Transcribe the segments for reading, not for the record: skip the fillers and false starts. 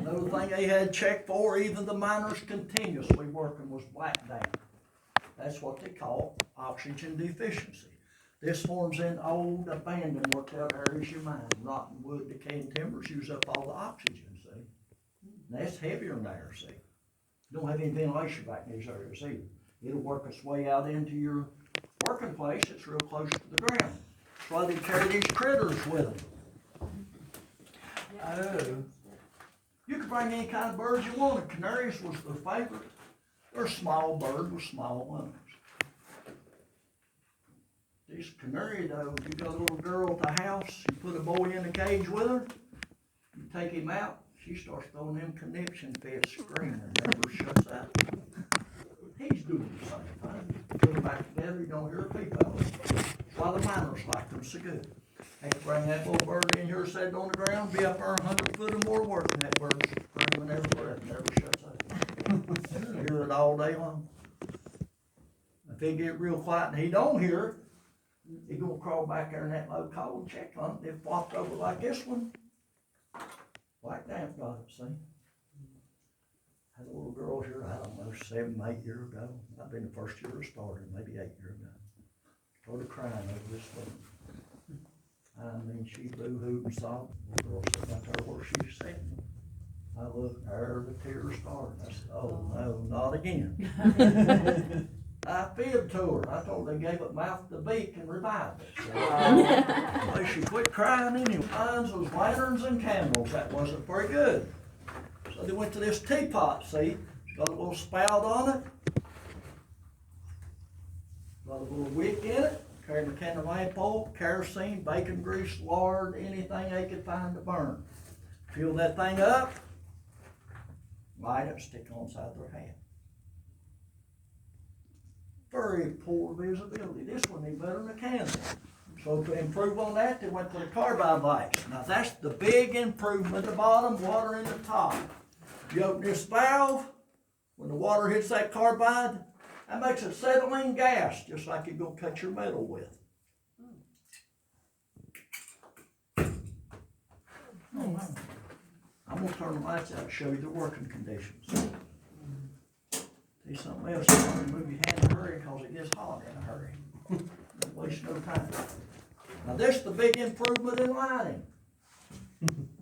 Another thing they had checked for, even the miners continuously working, was black damp. That's what they call oxygen deficiency. This forms in old abandoned worked out areas you mine, rotten wood, decaying timbers use up all the oxygen, see? And that's heavier than air, see? Don't have any ventilation back in these areas either. It'll work its way out into your working place. It's real close to the ground. That's why they carry these critters with them. Oh. You could bring any kind of birds you wanted. Canaries was their favorite. They're a small bird with small lungs. These canary though, if you got a little girl at the house, you put a boy in a cage with her, you take him out, she starts throwing them conniption fits, screaming, never shuts out. He's doing the same thing. Put them back together, you don't hear a peep out of them. That's why the miners like them so good. They can bring that little bird in here, set it on the ground, be up there 100 foot or more working. That bird's screaming every breath, never shuts out. You hear it all day long. If he get real quiet and he don't hear it, he gonna crawl back there in that low coal and check on it. It flopped over like this one. Black damp got it, see? Had a little girl here, I don't know, 7, 8 years ago. I've been the first year it started, maybe 8 years ago. Started crying over this one. I mean, she boo-hooed and sobbed. The girl said, I told her where she was sitting. I looked, there the tears started. I said, oh no, not again. I fibbed to her. I told her they gave it mouth to beak and revived it. So, she quit crying anyway. Signs was lanterns and candles. That wasn't very good. So they went to this teapot, see? It's got a little spout on it. Got a little wick in it. Carried a can of lamp oil, kerosene, bacon grease, lard, anything they could find to burn. Fill that thing up, light it, stick it on the side of their hand. Very poor visibility. This one ain't better than a candle. So to improve on that, they went to the carbide lights. Now that's the big improvement at the bottom, water in the top. You open this valve, when the water hits that carbide, that makes acetylene gas, just like you're gonna cut your metal with. Nice. I'm gonna turn the lights out and show you the working conditions. See something else, you want to move your hand in a hurry because it gets hot in a hurry. Don't waste no time. Now this is the big improvement in lighting.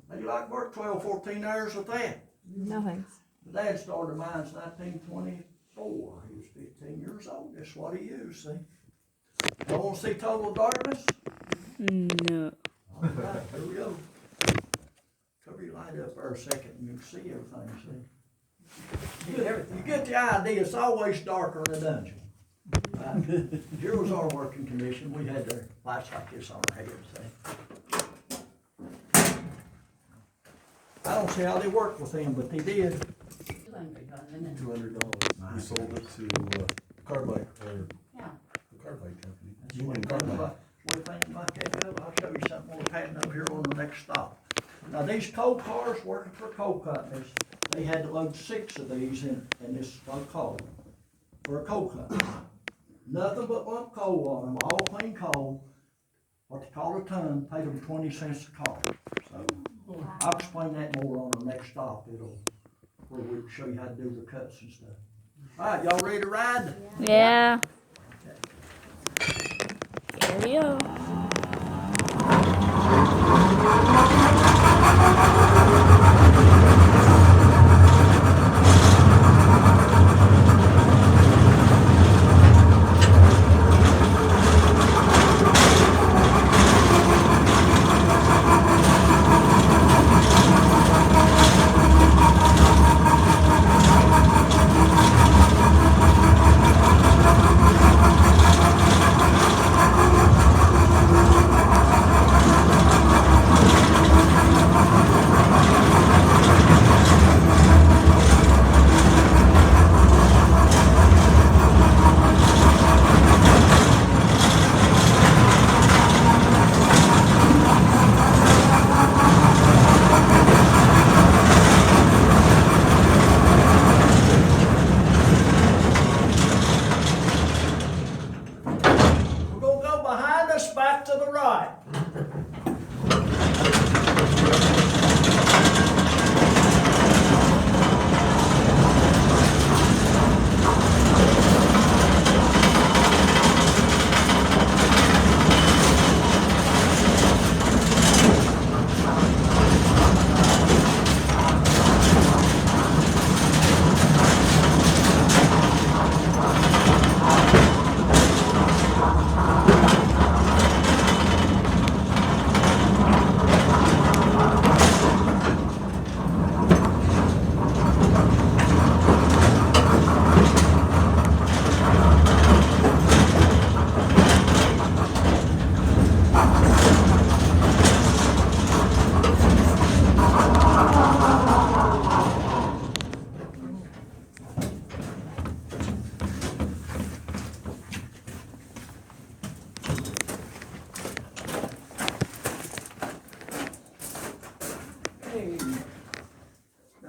They like work 12, 14 hours with that. No thanks. My dad started mine in 1924. He was 15 years old. That's what he used, see? You want to see total darkness? No. All right, here we go. Cover your light up there a second and you can see everything, see? You get the idea, it's always darker in a dungeon. Right? Here was our working condition. We had the lights like this on our heads, see? I don't see how they worked with them, but they did. $200. We sold it to Carbide, or the Carbide company. Union Carbide. What do you think about that? I'll show you something more patent over here on the next stop. Now these coal cars working for coal companies, they had to load 6 of these in this coal for a coal company. Nothing but lump coal on them, all clean coal. What they call a ton, paid them 20 cents a car. So I'll explain that more on the next stop. Where we'll show you how to do the cuts and stuff. All right, y'all ready to ride? Yeah. Here we go.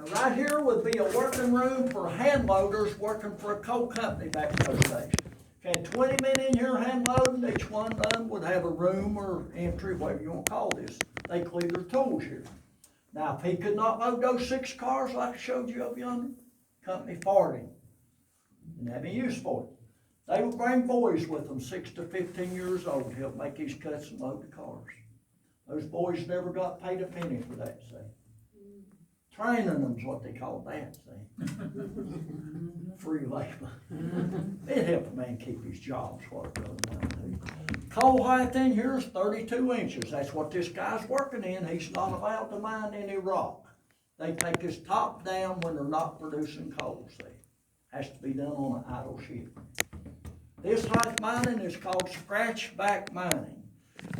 Now, right here would be a working room for hand loaders working for a coal company back in those days. If you had 20 men in here hand loading, each one of them would have a room or entry, whatever you want to call this. They clean their tools here. Now, if he could not load those 6 cars like I showed you up yonder, company fired him. Didn't have any use for it. They would bring boys with them, 6 to 15 years old, to help make his cuts and load the cars. Those boys never got paid a penny for that, see. Training them's what they called that, see. Free labor. It helped a man keep his jobs, what it really amounted to. Coal height in here is 32 inches. That's what this guy's working in. He's not allowed to mine any rock. They take this top down when they're not producing coal, see. Has to be done on an idle ship. This height mining is called scratch back mining.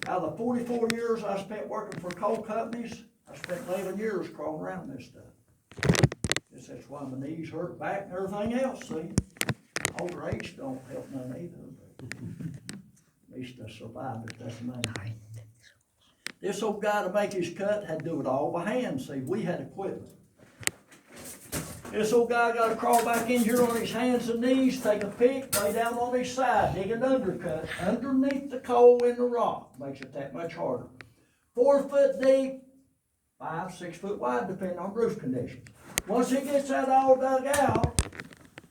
Out of the 44 years I spent working for coal companies, I spent 11 years crawling around this stuff. Guess that's why my knees hurt, back, and everything else, see. Older age don't help none either, but at least I survived it, that's the main thing. This old guy to make his cut had to do it all by hand, see. We had equipment. This old guy got to crawl back in here on his hands and knees, take a pick, lay down on his side, dig an undercut underneath the coal in the rock. Makes it that much harder. 4 foot deep, 5, 6 foot wide, depending on roof conditions. Once he gets that all dug out,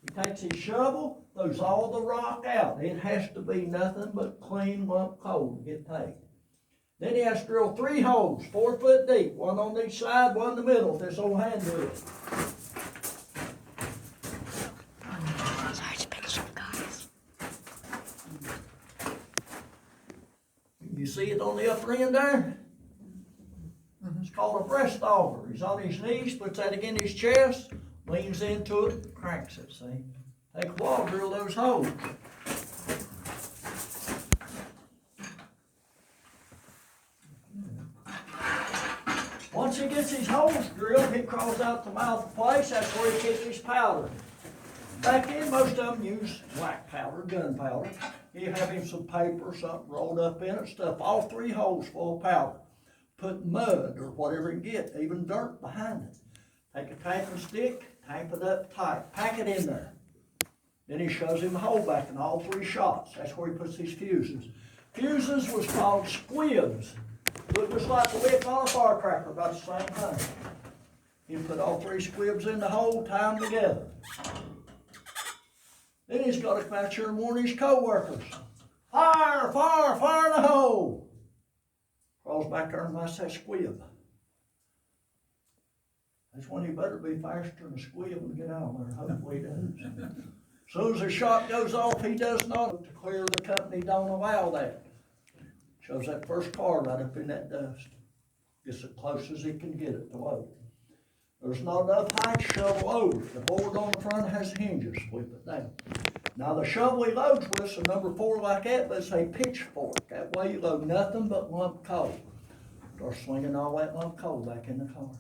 he takes his shovel, throws all the rock out. It has to be nothing but clean lump coal to get paid. Then he has to drill 3 holes, 4 foot deep, one on each side, one in the middle, if this old hand do it. You see it on the upper end there? It's called a breast auger. He's on his knees, puts that against his chest, leans into it, cranks it, see? Take a while to drill those holes. Once he gets his holes drilled, he crawls out the mouth of the place. That's where he keeps his powder. Back then, most of them use black powder, gunpowder. You have him some paper, something rolled up in it, stuff all 3 holes full of powder. Put mud or whatever you get, even dirt behind it. Take a tamping stick, tamp it up tight, pack it in there. Then he shoves him a hole back in all 3 shots. That's where he puts his fuses. Fuses was called squibs. Look just like the wick on a firecracker, about the same thing. He put all 3 squibs in the hole, tie them together. Then he's got to come out here and warn his co-workers. Fire, fire, fire in the hole. Crawls back there and lights that squib. That's when he better be faster than a squib and get out of there. Hopefully he does. As soon as the shot goes off, he does not to clear the company, don't allow that. Shows that first car right up in that dust. Gets as close as he can get it to load. There's not enough height to shovel over. The board on the front has hinges, sweep it down. Now the shovel he loads with is a number 4 like that, but it's a pitchfork. That way you load nothing but lump coal. Start slinging all that lump coal back in the car.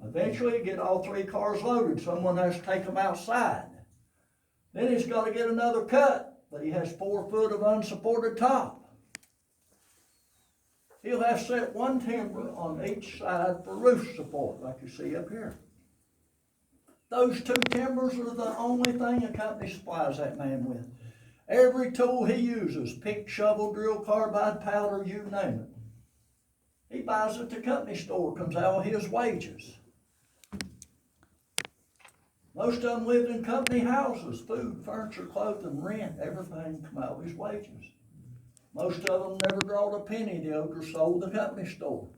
Eventually get all 3 cars loaded. Someone has to take them outside. Then he's got to get another cut, but he has 4 foot of unsupported top. He'll have set 1 timber on each side for roof support, like you see up here. Those 2 timbers are the only thing a company supplies that man with. Every tool he uses, pick, shovel, drill, carbide, powder, you name it. He buys at the company store, comes out of his wages. Most of them lived in company houses, food, furniture, clothing, rent, everything come out of his wages. Most of them never drawed a penny. The others sold the company store.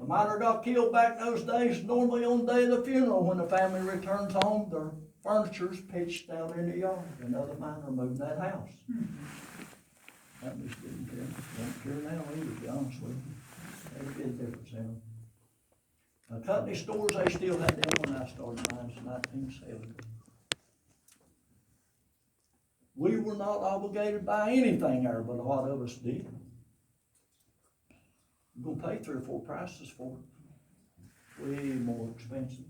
A miner got killed back in those days, normally on the day of the funeral, when the family returns home, their furniture's pitched down in the yard. Another miner moved that house. Companies didn't care. Don't care now either, to be honest with you. Never did a difference in them. Company stores, they still had them when I started mines in 1970. We were not obligated by anything there, but a lot of us did. You're going to pay 3 or 4 prices for it. Way more expensive.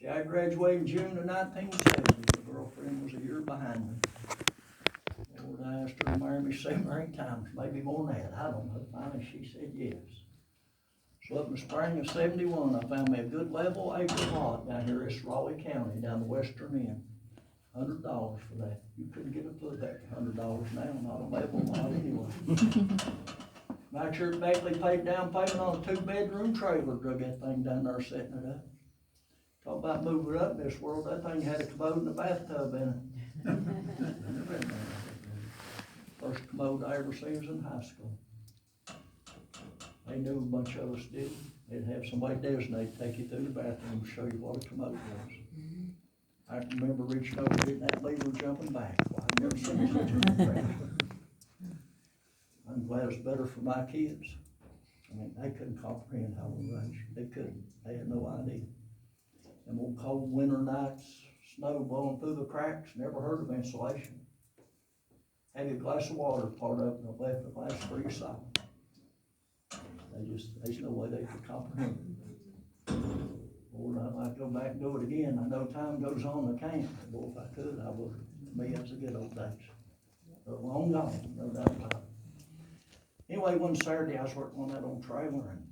See, I graduated in June of 1970. My girlfriend was a year behind me. Lord, I asked her to marry me 7 or 8 times, maybe more than that. I don't know. Finally, she said yes. So up in the spring of 71, I found me a good level acre lot down here in Raleigh County, down the western end. $100 for that. You couldn't get a foot back for $100 now, not a level lot anyway. My church Beckley paid down payment on a 2-bedroom trailer, drug that thing down there setting it up. Talk about moving up in this world, that thing had a commode and a bathtub in it. First commode I ever seen was in high school. They knew a bunch of us did. They'd have somebody designated to take you through the bathroom to show you what a commode was. I can remember reaching over, hitting that lever, jumping back. Well, I've never seen such a crap. I'm glad it's better for my kids. I mean, they couldn't comprehend how we raised. They couldn't. They had no idea. Them old cold winter nights, snow blowing through the cracks, never heard of insulation. Had a glass of water poured up and left the glass freeze solid. There's no way they could comprehend it. Lord, I'd like to go back and do it again. I know time goes on, I can't. But if I could, I would. Me, that's the good old days. They're long gone, no doubt about it. Anyway, one Saturday I was working on that old trailer and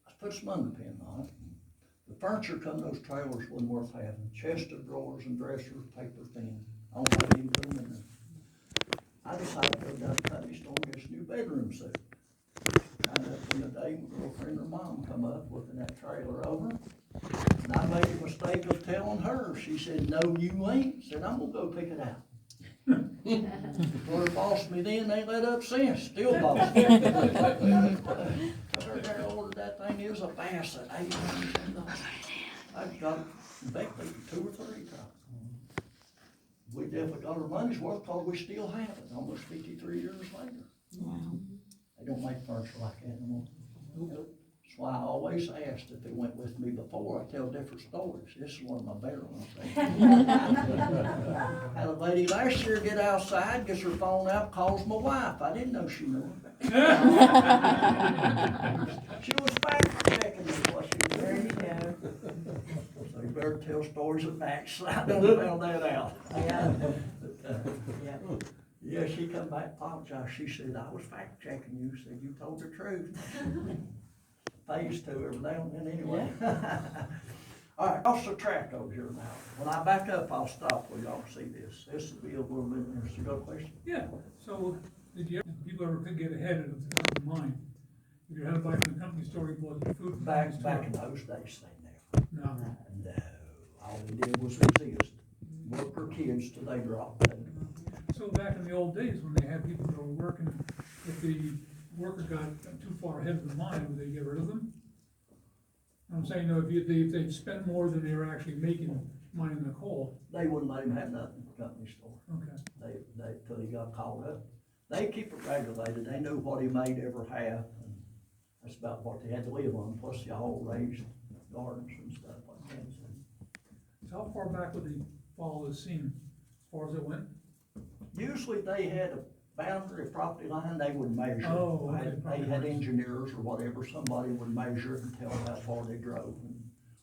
I put some underpin on it. The furniture come in those trailers wasn't worth having. Chest of drawers and dressers, paper thin. I don't know even put them in there. I decided to go down to the company store and get a new bedroom set. Kind of in the day, my girlfriend or mom come up looking that trailer over. And I made the mistake of telling her. She said, "No, you ain't." Said, "I'm gonna go pick it out." Well, it bossed me then, they let up since, still bossed me. I heard they ordered that thing, it was a Bassett, $800. I've got it from Beckley 2 or 3 times. We definitely got our money's worth, cause we still have it, almost 53 years later. Wow. They don't make furniture like that anymore. That's why I always asked if they went with me before, I tell different stories. This is one of my better ones. Had a lady last year get outside, gets her phone out, calls my wife. I didn't know she knew her. She was fact checking me what she was There doing. you go. So you better tell stories of backslide. I done found that out. Yeah. Yeah. Yeah, she come back, apologized. She said, "I was fact checking you." Said, "You told the truth." Phase 2 every now and then anyway. All right, off the track over here now. When I back up, I'll stop where y'all see this. This will be a little bit interesting. You got a question? Yeah, so did you, people ever could get ahead of the company mind? If you're headed back to the company store, you bought your food from the company Back in store. those days, they never. No, No, all they did was exist. Work for kids till they dropped dead. so back in the old days, when they had people that were working, if the worker got too far ahead of the mine, would they get rid of them? I'm saying, you know, if they'd spent more than they were actually making mining the coal, They wouldn't let him have nothing at the company store. okay. They, till he got called up. They keep it regulated. They knew what he made every half. And that's about what they had to live on, plus the all raised gardens and stuff like that. So So how far back would they follow the seam, as far as it went? usually they had a boundary, property line, they would measure. Oh, okay, They property had lines. engineers or whatever, somebody would measure it and tell how far they drove. And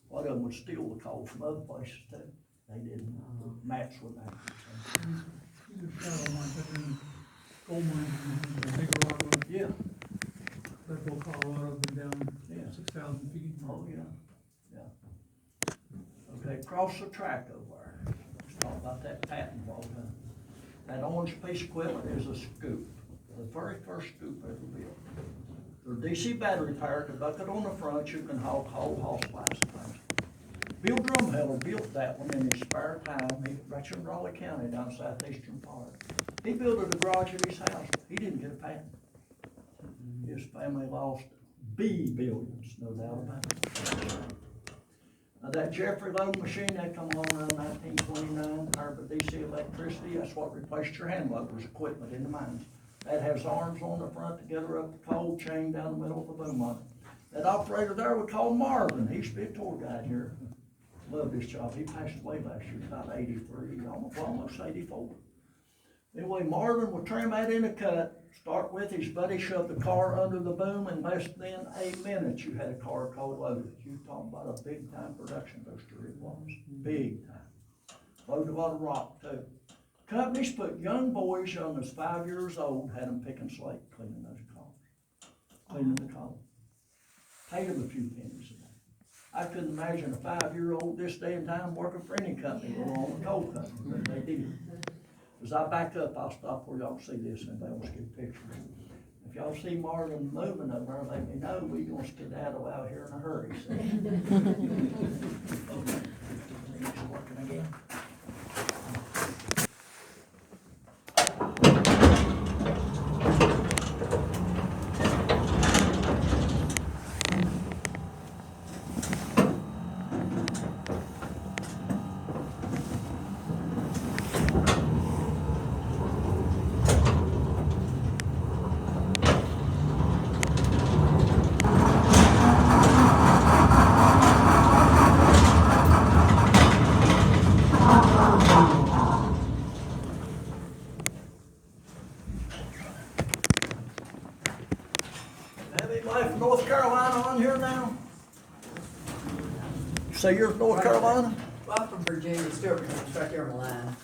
one of them would steal the coal from other places too. They didn't, match with that. So. These are shallow mines, but then gold mines, in Nicaragua, Yeah, Red Bull, Colorado, been down Yeah. 6,000 feet. oh, yeah, yeah. Okay, cross the track over there. Let's talk about that patent ball gun. That orange piece of equipment is a scoop, the very first scoop ever built. They're DC battery powered, the bucket on the front, you can haul coal, haul supplies and things. Bill Drumheller built that one in his spare time, right in Raleigh County down southeastern part. He built it in the garage of his house, he didn't get a patent. His family lost billions, no doubt about it. Now that Jeffrey Lowe machine, that come along around 1929, powered by DC electricity, that's what replaced your hand loaders equipment in the mines. That has arms on the front to gather up the coal, chain down the middle of the boom on it. That operator there we call Marvin, he used to be a tour guide here. Loved his job, he passed away last year, about 83, almost 84. Anyway, Marvin would trim that in a cut, start with his buddy, shove the car under the boom, and less than a minute you had a car coal loaded. You talking about a big time production booster it was, big time. Loaded a lot of rock too. Companies put young boys, young as 5 years old, had them picking slate, cleaning those cars, cleaning the coal. paid them a few pennies a day. I couldn't imagine a 5-year-old this day and time working for any company, or on a coal company, but they did. As I back up, I'll stop where y'all see this, and they wants to get a picture. If y'all see Marvin moving over there, let me know, we gonna skedaddle out here in a hurry, so. Okay. He's working again. Have anybody from North Carolina on here now? Say you're from North Carolina? Well, I'm from Virginia, Stuart, it's right there on the line.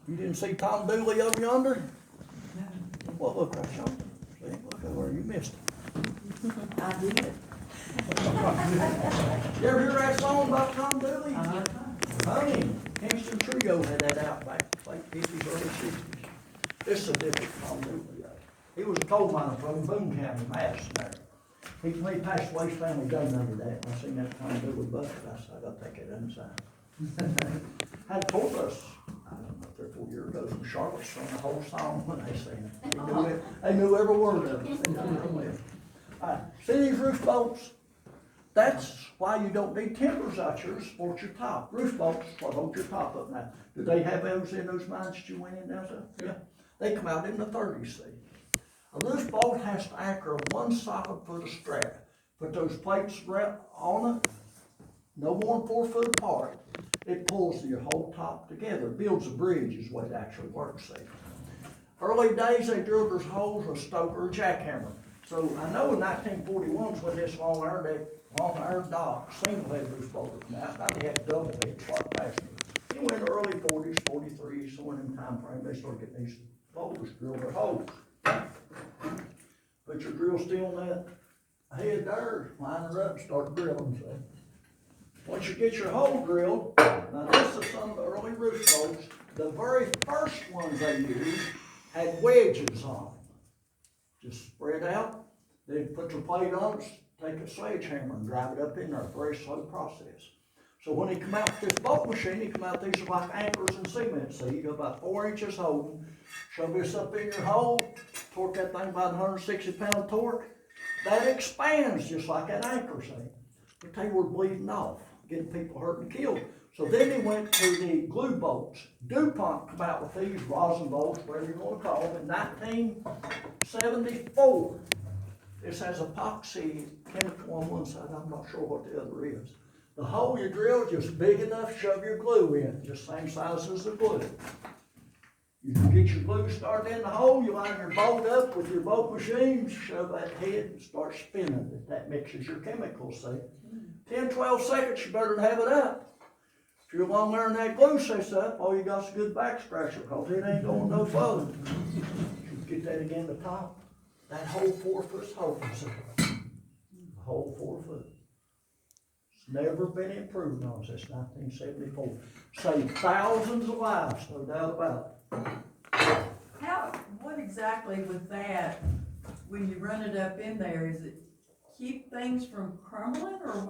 You didn't see Tom Dooley over yonder? Well, look right yonder. See, look over there, you missed it. I did. You ever hear that song about Tom Dooley? Uh-huh. Honey, Kingston Trio had that out back late fifties, early sixties. This is a different Tom Dooley. He was a coal miner from Boone County, Mass. there. He passed away, his family donated that. When I seen that Tom Dooley bucket, I said, I gotta take it inside. Had told us, I don't know, 3 or 4 years ago, from Charlotte, sung the whole song when they sang it. They knew every word of it. They knew it well. All right, see these roof bolts? That's why you don't need timbers out here to support your top. Roof bolts will hold your top up now. Do they have those in those mines that you went in down there? Yeah. They come out in the 30s, see. A roof bolt has to anchor one solid foot of strap. Put those plates on it, no more than 4 foot apart. It pulls your whole top together, builds a bridge is what it actually works, see. Early days, they drilled those holes with a stoker or jackhammer. So I know in 1941's when this long iron dock, single head roof bolt came out, now they had double heads a lot faster. It went early 40s, 43s, so in them time frame, they started getting these bolters drilled their holes. Put your drill steel in that head there, line it up, start drilling, see. Once you get your hole drilled, now this is some of the early roof bolts. The very first ones they used had wedges on them. Just spread out, then put your plate on it, take a sledgehammer and drive it up in there, very slow process. So when he come out with this bolt machine, he come out, these are like anchors in cement, so you go about 4 inches holding, shove this up in your hole, torque that thing about 160 pound torque, that expands just like that anchor, see. But they were bleeding off, getting people hurt and killed. So then he went to the glue bolts. DuPont come out with these rosin bolts, whatever you want to call them, in 1974. This has epoxy chemical on one side, I'm not sure what the other is. The hole you drill just big enough, shove your glue in, just same size as the glue. You can get your glue started in the hole, you line your bolt up with your bolt machine, shove that head and start spinning it. That mixes your chemicals, see. 10, 12 seconds, you better have it up. If you're long there and that glue sets up, all you got's a good back scratcher, because it ain't going no further. You get that again to the top, that whole 4 foot's holding, see. The whole 4 foot. It's never been improved on since 1974. Saved thousands of lives, no doubt about it. What exactly with that, when you run it up in there, is it keep things from crumbling, or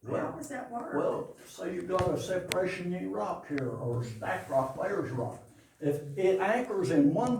how does that work? Well, say you've got a separation unit rock here, or stacked rock, layers rock. If it anchors in one